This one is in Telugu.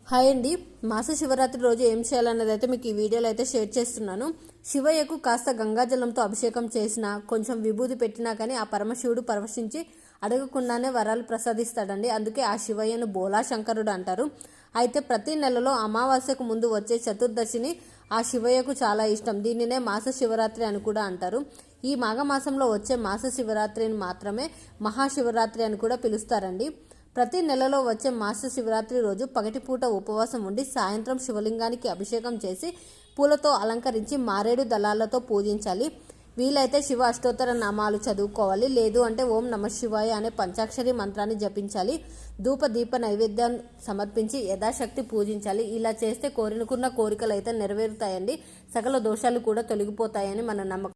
హాయ్ అండి. మాస శివరాత్రి రోజు ఏం చేయాలన్నది అయితే మీకు ఈ వీడియోలో అయితే షేర్ చేస్తున్నాను. శివయ్యకు కాస్త గంగాజలంతో అభిషేకం చేసినా, కొంచెం విభూది పెట్టినా కానీ ఆ పరమశివుడు పరవశించి అడగకుండానే వరాలు ప్రసాదిస్తాడండి. అందుకే ఆ శివయ్యను బోలా శంకరుడు అంటారు. అయితే ప్రతి నెలలో అమావాస్యకు ముందు వచ్చే చతుర్దశిని ఆ శివయ్యకు చాలా ఇష్టం. దీనినే మాస శివరాత్రి అని కూడా అంటారు. ఈ మాఘమాసంలో వచ్చే మాస శివరాత్రిని మాత్రమే మహాశివరాత్రి అని కూడా పిలుస్తారండి. ప్రతి నెలలో వచ్చే మాస శివరాత్రి రోజు పగటిపూట ఉపవాసం ఉండి సాయంత్రం శివలింగానికి అభిషేకం చేసి పూలతో అలంకరించి మారేడు దళాలతో పూజించాలి. వీలైతే శివ అష్టోత్తర నామాలు చదువుకోవాలి. లేదు అంటే ఓం నమ శివాయ అనే పంచాక్షరి మంత్రాన్ని జపించాలి. ధూప దీప నైవేద్యాన్ని సమర్పించి యథాశక్తి పూజించాలి. ఇలా చేస్తే కోరినుకున్న కోరికలు అయితే నెరవేరుతాయండి. సకల దోషాలు కూడా తొలగిపోతాయని మన నమ్మకం.